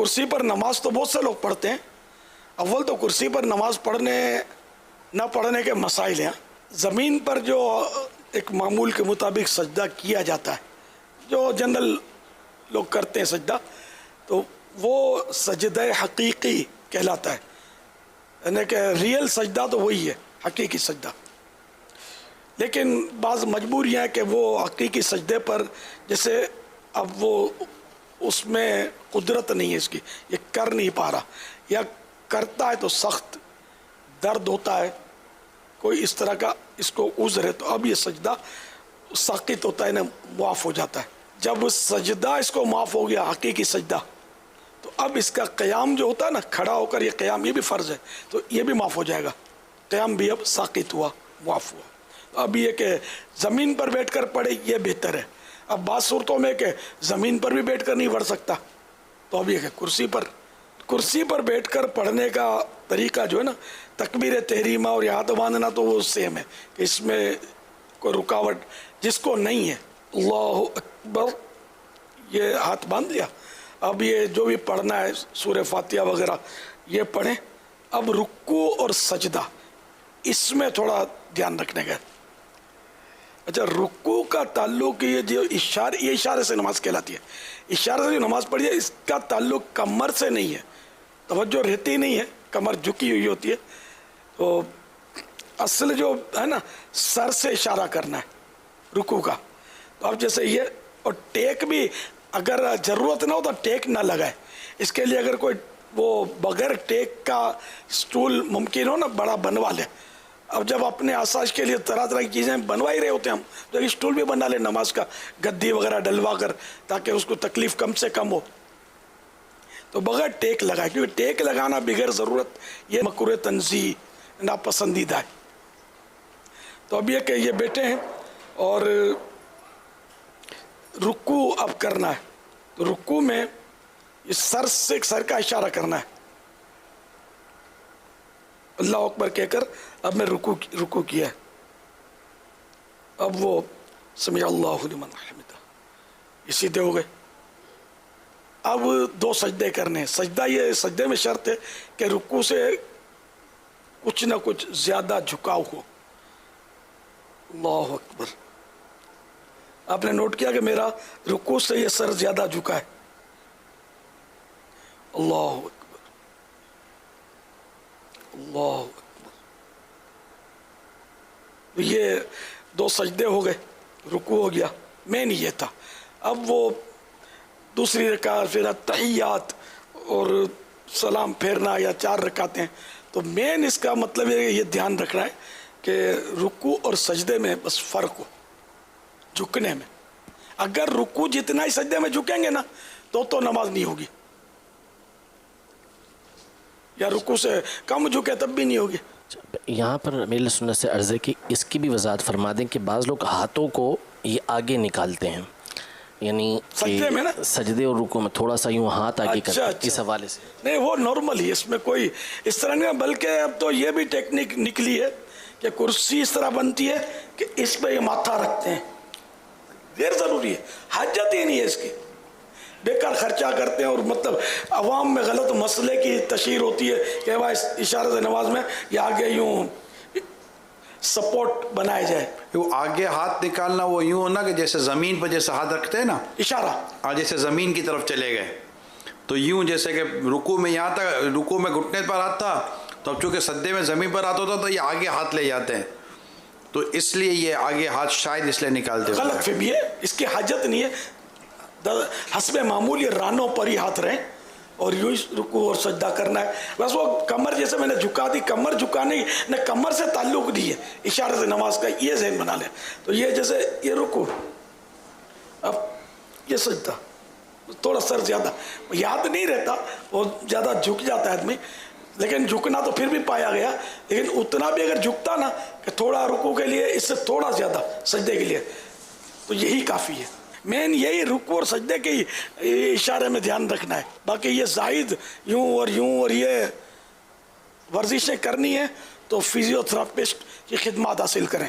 کرسی پر نماز تو بہت سے لوگ پڑھتے ہیں. اول تو کرسی پر نماز پڑھنے نہ پڑھنے کے مسائل ہیں. زمین پر جو ایک معمول کے مطابق سجدہ کیا جاتا ہے، جو جنرل لوگ کرتے ہیں سجدہ، تو وہ سجدہ حقیقی کہلاتا ہے. یعنی کہ ریئل سجدہ تو وہی ہے، حقیقی سجدہ. لیکن بعض مجبوریاں ہیں کہ وہ حقیقی سجدے پر، جیسے اب وہ اس میں قدرت نہیں ہے اس کی، یہ کر نہیں پا رہا، یا کرتا ہے تو سخت درد ہوتا ہے، کوئی اس طرح کا اس کو عذر ہے، تو اب یہ سجدہ ساقط ہوتا ہے، معاف ہو جاتا ہے. جب سجدہ اس کو معاف ہو گیا، حقیقی سجدہ، تو اب اس کا قیام جو ہوتا ہے نا، کھڑا ہو کر یہ قیام، یہ بھی فرض ہے، تو یہ بھی معاف ہو جائے گا. قیام بھی اب ساقط ہوا، معاف ہوا. اب یہ کہ زمین پر بیٹھ کر پڑھے یہ بہتر ہے. اب بعض صورتوں میں کہ زمین پر بھی بیٹھ کر نہیں پڑھ سکتا، تو اب یہ کہ کرسی پر بیٹھ کر پڑھنے کا طریقہ جو ہے نا، تکبیر تحریمہ اور ہاتھ باندھنا تو وہ سیم ہے، کہ اس میں کوئی رکاوٹ جس کو نہیں ہے، اللہ اکبر یہ ہاتھ باندھ لیا. اب یہ جو بھی پڑھنا ہے سورہ فاتحہ وغیرہ یہ پڑھیں. اب رکوع اور سجدہ اس میں تھوڑا دھیان رکھنے کا. اچھا، رکوع کا تعلق یہ جو اشارے سے نماز کہلاتی ہے. اشارے سے جو نماز پڑھی ہے اس کا تعلق کمر سے نہیں ہے، توجہ رہتی نہیں ہے، کمر جھکی ہوئی ہوتی ہے. تو اصل جو ہے نا، سر سے اشارہ کرنا ہے رکوع کا. تو اب جیسے یہ، اور ٹیک بھی اگر ضرورت نہ ہو تو ٹیک نہ لگائے. اس کے لیے اگر کوئی وہ بغیر ٹیک کا سٹول ممکن ہو نا، بڑا بنوا لے. اب جب اپنے آسائش کے لیے طرح طرح کی چیزیں بنوا ہی رہے ہوتے ہیں ہم، تو ایک سٹول بھی بنا لے نماز کا، گدی وغیرہ ڈلوا کر، تاکہ اس کو تکلیف کم سے کم ہو. تو بغیر ٹیک لگائے، کیونکہ ٹیک لگانا بغیر ضرورت یہ مکروہ تنزیہ، ناپسندیدہ ہے. تو اب یہ کہ یہ بیٹھے ہیں اور رکوع اب کرنا ہے. تو رکوع میں یہ سر کا اشارہ کرنا ہے، اللہ اکبر کہہ کر اب میں رکوع کیا ہے. اب وہ سمع اللہ لمن حمدہ، یہ سیدھے ہو گئے. اب دو سجدے کرنے ہیں. سجدے میں شرط ہے کہ رکوع سے کچھ نہ کچھ زیادہ جھکاؤ ہو. اللہ اکبر. آپ نے نوٹ کیا کہ میرا رکوع سے یہ سر زیادہ جھکا ہے. اللہ اکبر، اللہ اکبر. یہ دو سجدے ہو گئے، رکوع ہو گیا. مین یہ تھا. اب وہ دوسری رکعت، پھر تحیات اور سلام پھیرنا، یا 4 رکعتیں. تو مین اس کا مطلب ہے کہ یہ دھیان رکھنا ہے کہ رکوع اور سجدے میں بس فرق ہو جھکنے میں. اگر رکوع جتنا ہی سجدے میں جھکیں گے نا تو نماز نہیں ہوگی، یا رکوع سے کم جھکے تب بھی نہیں ہوگی. یہاں پر میرے سنت سے عرض ہے کہ اس کی بھی وضاحت فرما دیں کہ بعض لوگ ہاتھوں کو یہ آگے نکالتے ہیں، یعنی سجدے میں نا، سجدے اور رکوع میں تھوڑا سا یوں ہاتھ آگے کرتے ہیں. اس حوالے سے نہیں، وہ نارمل ہی، اس میں کوئی اس طرح نہیں. بلکہ اب تو یہ بھی ٹیکنیک نکلی ہے کہ کرسی اس طرح بنتی ہے کہ اس پہ یہ ماتھا رکھتے ہیں. غیر ضروری ہے، حاجت ہی نہیں ہے اس کی. بیکار خرچہ کرتے ہیں، اور مطلب عوام میں غلط مسئلے کی تشہیر ہوتی ہے کہ بھائی اشارہ سے نماز میں یہ آگے یوں سپورٹ بنائے جائے. وہ آگے ہاتھ نکالنا وہ یوں ہونا کہ جیسے زمین پر جیسے ہاتھ رکھتے ہیں نا، اشارہ جیسے زمین کی طرف چلے گئے، تو یوں جیسے کہ رکوع میں یہاں تک، رکوع میں گھٹنے پر ہاتھ تھا، تو اب چونکہ سجدے میں زمین پر ہاتھ ہوتا تو یہ آگے ہاتھ لے جاتے ہیں، تو اس لیے یہ آگے ہاتھ شاید اس لیے نکالتے ہیں. غلط فہمی ہے، اس کی حاجت نہیں ہے. حسب معمول یہ رانوں پر ہی ہاتھ رہیں اور یوں رکوع اور سجدہ کرنا ہے. بس وہ کمر جیسے میں نے جھکا دی، کمر جھکانے نہ کمر سے تعلق نہیں ہے، اشارے سے نماز کا یہ ذہن بنا لیں. تو یہ جیسے یہ رکوع، اب یہ سجدہ، تھوڑا سر زیادہ یاد نہیں رہتا، وہ زیادہ جھک جاتا ہے آدمی. لیکن جھکنا تو پھر بھی پایا گیا، لیکن اتنا بھی اگر جھکتا نا کہ تھوڑا رکوع کے لیے اس سے تھوڑا زیادہ سجدے کے لیے، تو یہی کافی ہے. مین یہی رکوع اور سجدے کے اشارے میں دھیان رکھنا ہے. باقی یہ زائد یوں اور یہ ورزشیں کرنی ہے تو فزیو تھراپسٹ کی خدمات حاصل کریں.